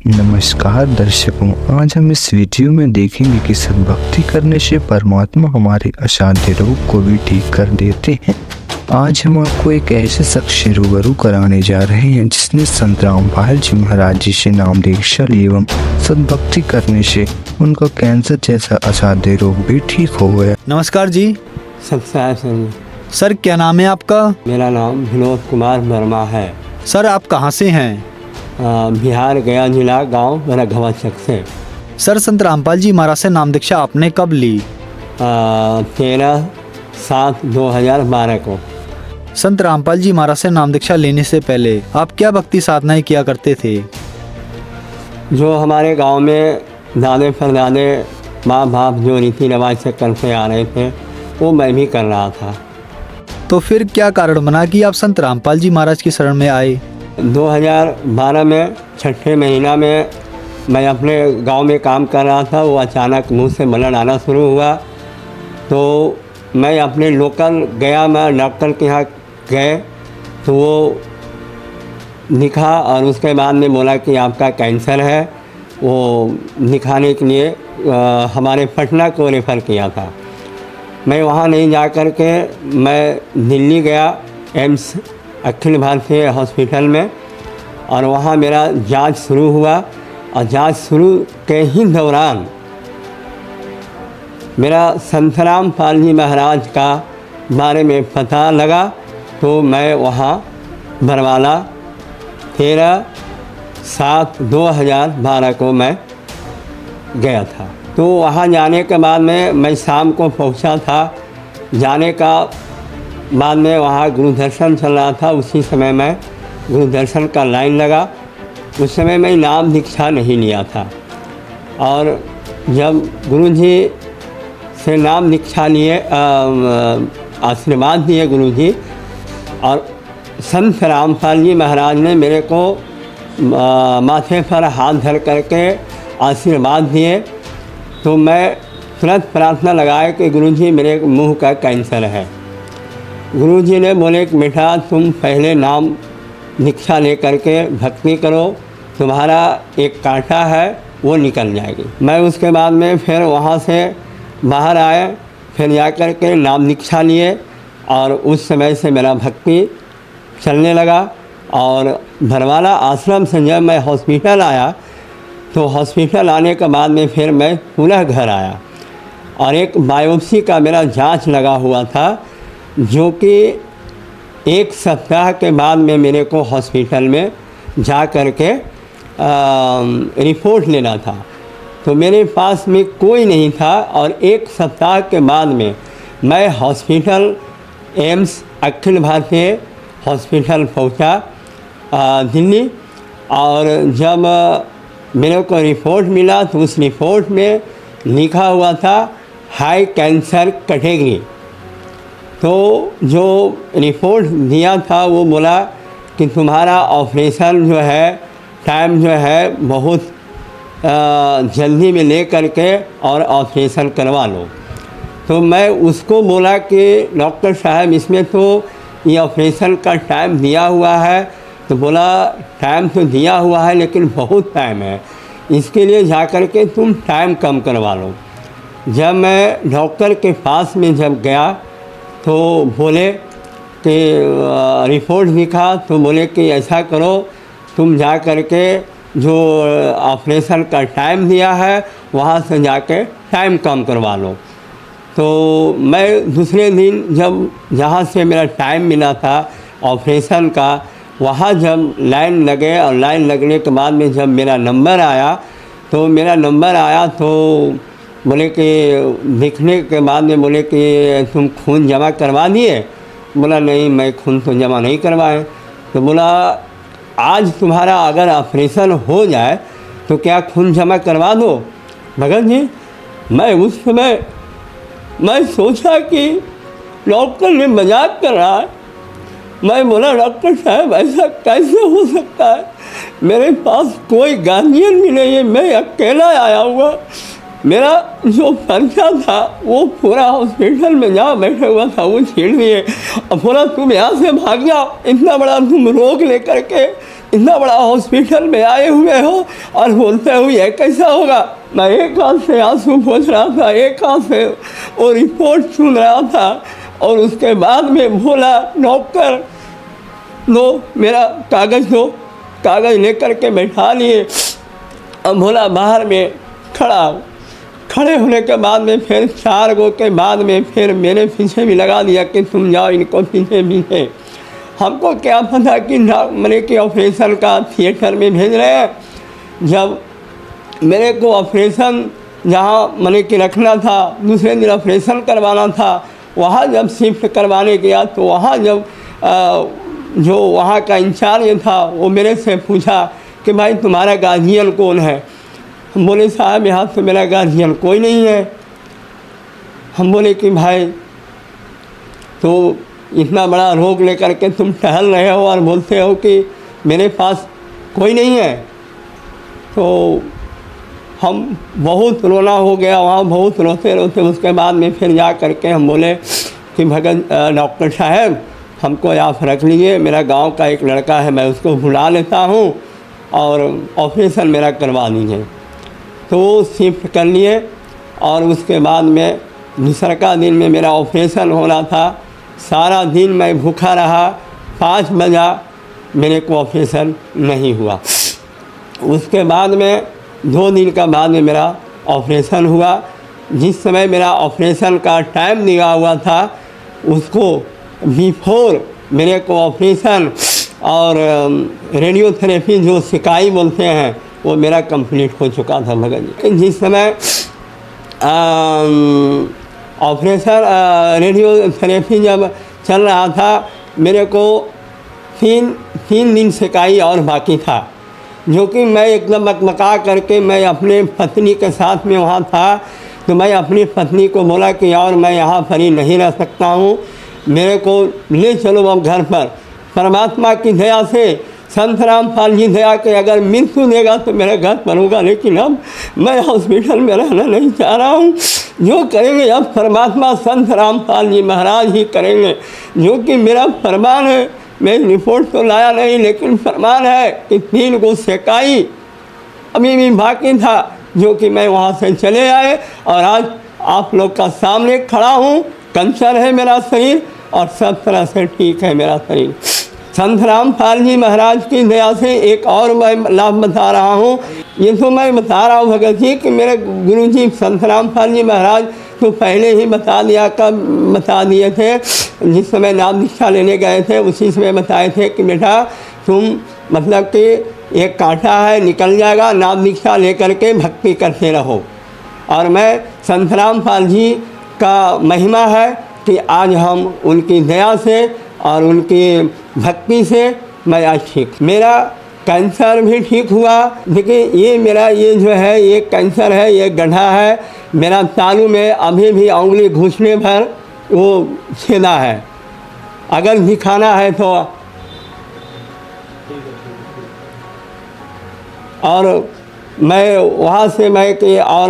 नमस्कार दर्शकों, आज हम इस वीडियो में देखेंगे कि सद्भक्ति करने से परमात्मा हमारे असाध्य रोग को भी ठीक कर देते हैं। आज हम आपको एक ऐसे शख्स से रूबरू कराने जा रहे हैं जिसने संत रामपाल जी महाराज जी से नाम दीक्षा ली एवं सद्भक्ति करने से उनका कैंसर जैसा असाध्य रोग भी ठीक हो गया। नमस्कार जी। सर क्या नाम है आपका? मेरा नाम विनोद कुमार वर्मा है। सर आप कहाँ से हैं? बिहार गया जिला गांव मेरा घवाचक से। सर संत रामपाल जी महाराज से नाम दीक्षा आपने कब ली? 13/7/2012 को। संत रामपाल जी महाराज से नाम दीक्षा लेने से पहले आप क्या भक्ति साधनाएं किया करते थे? जो हमारे गांव में दादे परदादे माँ बाप जो रीति रिवाज से करते आ रहे थे वो मैं भी कर रहा था। तो फिर क्या कारण बना कि आप संत रामपाल जी महाराज की शरण में आए? 2012 में छठे महीना में मैं अपने गांव में काम कर रहा था। वो अचानक मुंह से ब्लड आना शुरू हुआ तो मैं अपने लोकल गया, मैं डॉक्टर के यहाँ गए तो वो लिखा और उसके बाद में बोला कि आपका कैंसर है। वो दिखाने के लिए हमारे पटना को रेफ़र किया था। मैं वहाँ नहीं जा कर के मैं दिल्ली गया एम्स अखिल भारतीय हॉस्पिटल में, और वहाँ मेरा जांच शुरू हुआ। और जांच शुरू के ही दौरान मेरा संत रामपाल जी महाराज का बारे में पता लगा तो मैं वहाँ बरवाला 13/7/2012 को मैं गया था। तो वहाँ जाने के बाद में मैं शाम को पहुँचा था। जाने का बाद में वहाँ गुरु दर्शन चल रहा था। उसी समय मैं गुरु दर्शन का लाइन लगा। उस समय मैं नाम दीक्षा नहीं लिया था, और जब गुरु जी से नाम दीक्षा लिए, आशीर्वाद दिए गुरु जी, और संत रामपाल जी महाराज ने मेरे को माथे पर हाथ धर करके आशीर्वाद दिए, तो मैं तुरंत प्रार्थना लगाए कि गुरु जी मेरे मुंह का कैंसर है। गुरु जी ने बोले कि बेटा तुम पहले नाम दीक्षा ले करके भक्ति करो, तुम्हारा एक कांटा है वो निकल जाएगी। मैं उसके बाद में फिर वहाँ से बाहर आए, फिर जा कर के नाम दीक्षा लिए, और उस समय से मेरा भक्ति चलने लगा। और भरवाला आश्रम से जब मैं हॉस्पिटल आया तो हॉस्पिटल आने के बाद में फिर मैं पुनः घर आया, और एक बायोप्सी का मेरा जांच लगा हुआ था, जो कि 1 सप्ताह के बाद में मेरे को हॉस्पिटल में जा कर के रिपोर्ट लेना था। तो मेरे पास में कोई नहीं था, और 1 सप्ताह के बाद में मैं hospital AIIMS Akhil Bharatiya hospital पहुंचा दिल्ली। और जब मेरे को रिपोर्ट मिला तो उस रिपोर्ट में लिखा हुआ था हाई कैंसर कैटेगरी। तो जो रिपोर्ट दिया था वो बोला कि तुम्हारा ऑपरेशन जो है टाइम जो है बहुत जल्दी में ले करके और ऑपरेशन करवा लो। तो मैं उसको बोला कि डॉक्टर साहब इसमें तो ये ऑपरेशन का टाइम दिया हुआ है। तो बोला टाइम तो दिया हुआ है लेकिन बहुत टाइम है, इसके लिए जा कर के तुम टाइम कम करवा लो। जब मैं डॉक्टर के पास में जब गया तो बोले कि रिपोर्ट दिखा, तो बोले कि ऐसा करो तुम जा कर के जो ऑपरेशन का टाइम दिया है वहाँ से जाके टाइम कम करवा लो। तो मैं दूसरे दिन जब जहाँ से मेरा टाइम मिला था ऑपरेशन का, वहाँ जब लाइन लगे, और लाइन लगने के बाद में जब मेरा नंबर आया तो बोले कि देखने के बाद में बोले कि तुम खून जमा करवा दिए? बोला नहीं, मैं खून तो जमा नहीं करवाए। तो बोला आज तुम्हारा अगर ऑपरेशन हो जाए तो क्या खून जमा करवा दो? भगत जी मैं उस समय मैं सोचा कि डॉक्टर ने मजाक कर रहा है। मैं बोला डॉक्टर साहब ऐसा कैसे हो सकता है, मेरे पास कोई गार्जियन भी नहीं है, मैं अकेला आया हुआ। मेरा जो पर्चा था वो पूरा हॉस्पिटल में जहाँ बैठा हुआ था वो छीन लिए, और बोला तुम यहाँ से भाग जाओ, इतना बड़ा तुम रोग लेकर के इतना बड़ा हॉस्पिटल में आए हुए हो और बोलते हो ये कैसा होगा। मैं एक हाथ से आंसू पोंछ रहा था, एक हाथ से वो रिपोर्ट सुन रहा था और उसके बाद में बोला डॉक्टर लो मेरा कागज़ दो। कागज़ लेकर के बैठा लिए और बोला बाहर में खड़े होने के बाद में फिर 4 गो के बाद में फिर मेरे पीछे भी लगा दिया कि तुम जाओ इनको पीछे। हमको क्या पता कि मैंने कि ऑपरेशन का थिएटर में भेज रहे हैं। जब मेरे को ऑपरेशन जहाँ मैंने कि रखना था, दूसरे दिन ऑपरेशन करवाना था, वहाँ जब शिफ्ट करवाने गया तो वहाँ जब जो वहाँ का इंचार्ज था वो मेरे से पूछा कि भाई तुम्हारा गार्जियन कौन है। हम बोले साहब यहाँ तो मेरा गार्जियन कोई नहीं है। हम बोले कि भाई तो इतना बड़ा रोग लेकर के तुम टहल रहे हो और बोलते हो कि मेरे पास कोई नहीं है। तो हम बहुत रोना हो गया वहाँ, बहुत रोते रोते उसके बाद में फिर जा कर के हम बोले कि भगत डॉक्टर साहब हमको आप रख लीजिए, मेरा गांव का एक लड़का है मैं उसको बुला लेता हूँ और ऑपरेशन मेरा करवा दीजिए। तो वो शिफ्ट कर लिए और उसके बाद में दूसरा दिन में मेरा ऑपरेशन होना था। सारा दिन मैं भूखा रहा, 5 बजा मेरे को ऑपरेशन नहीं हुआ। उसके बाद में 2 दिन का बाद में मेरा ऑपरेशन हुआ। जिस समय मेरा ऑपरेशन का टाइम दिया हुआ था उसको बिफोर मेरे को ऑपरेशन और रेडियोथेरेपी जो सिकाई बोलते हैं वो मेरा कंप्लीट हो चुका था भगत जी। जिस समय ऑपरेशन रेडियोथेरेपी जब चल रहा था मेरे को 3 दिन सिकाई और बाकी था, जो कि मैं एकदम मकमका करके मैं अपने पत्नी के साथ में वहाँ था। तो मैं अपनी पत्नी को बोला कि और मैं यहाँ पर ही नहीं रह सकता हूँ, मेरे को ले चलो अब घर पर। परमात्मा की दया से संत रामपाल जी दया के अगर मृत्यु देगा तो मेरे घर पर होगा, लेकिन अब मैं हॉस्पिटल में रहना नहीं चाह रहा हूँ। जो करेंगे अब परमात्मा संत रामपाल जी महाराज ही करेंगे, जो कि मेरा फरमान है। मैं रिपोर्ट तो लाया नहीं लेकिन फरमान है कि 3 गो सेकाई अभी भी बाकी था, जो कि मैं वहाँ से चले आए और आज आप लोग का सामने खड़ा हूँ। कैंसर है मेरा शरीर और सब तरह से ठीक है मेरा शरीर। संत रामपाल जी महाराज की दया से एक और मैं लाभ बता रहा हूँ। ये तो मैं बता रहा हूँ भगत जी कि मेरे गुरु जी संत रामपाल जी महाराज तो पहले ही बता दिए थे। जिस समय नाम दीक्षा लेने गए थे उसी समय बताए थे कि बेटा तुम मतलब कि एक कांटा है निकल जाएगा, नाम दीक्षा लेकर के भक्ति करते रहो। और मैं संत रामपाल जी का महिमा है कि आज हम उनकी दया से और उनकी भक्ति से मैं आज ठीक, मेरा कैंसर भी ठीक हुआ। देखिए ये मेरा ये जो है ये कैंसर है, ये गड्ढा है मेरा तालू में, अभी भी उंगली घुसने भर वो छेदा है। अगर दिखाना है तो और मैं वहाँ से मैं कि और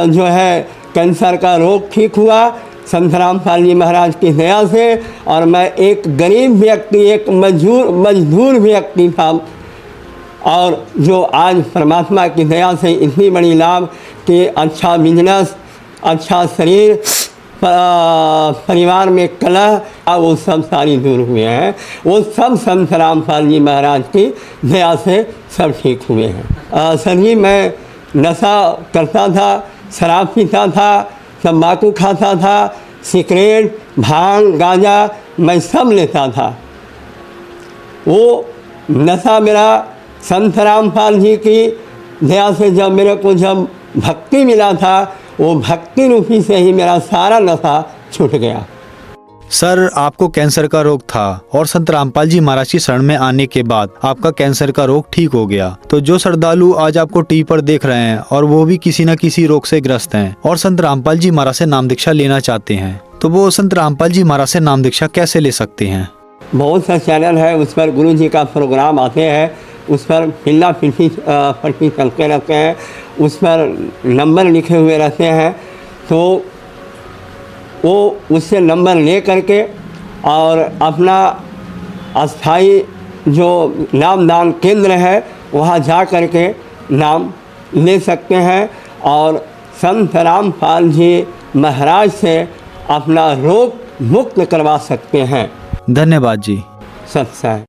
जो है कैंसर का रोग ठीक हुआ संत रामपाल जी महाराज की दया से। और मैं एक गरीब व्यक्ति, एक मजदूर व्यक्ति था और जो आज परमात्मा की दया से इतनी बड़ी लाभ कि अच्छा बिजनेस, अच्छा शरीर, परिवार में कलह वो सब सारी दूर हुए हैं। वो सब संत रामपाल जी महाराज की दया से सब ठीक हुए हैं। सर जी मैं नशा करता था, शराब पीता था, तम्बाकू खाता था, सिगरेट, भांग, गांजा मैं सब लेता था। वो नशा मेरा संत रामपाल जी की दया से जब मेरे को जब भक्ति मिला था वो भक्ति रूपी से ही मेरा सारा नशा छूट गया। सर आपको कैंसर का रोग था और संत रामपाल जी महाराज की शरण में आने के बाद आपका कैंसर का रोग ठीक हो गया। तो जो श्रद्धालु आज आपको टीवी पर देख रहे हैं और वो भी किसी न किसी रोग से ग्रस्त हैं और संत रामपाल जी महाराज से नाम दीक्षा लेना चाहते हैं, तो वो संत रामपाल जी महाराज से नाम दीक्षा कैसे ले सकते हैं? बहुत सा चैनल है, उस पर गुरु जी का प्रोग्राम आते हैं, उस पर पिल्ला पट्टी चलते रहते हैं, उस पर नंबर लिखे हुए रहते हैं। तो वो उससे नंबर ले करके और अपना अस्थाई जो नामदान केंद्र है वहाँ जा कर के नाम ले सकते हैं और संत रामपाल जी महाराज से अपना रोग मुक्त करवा सकते हैं। धन्यवाद जी। सत्संग।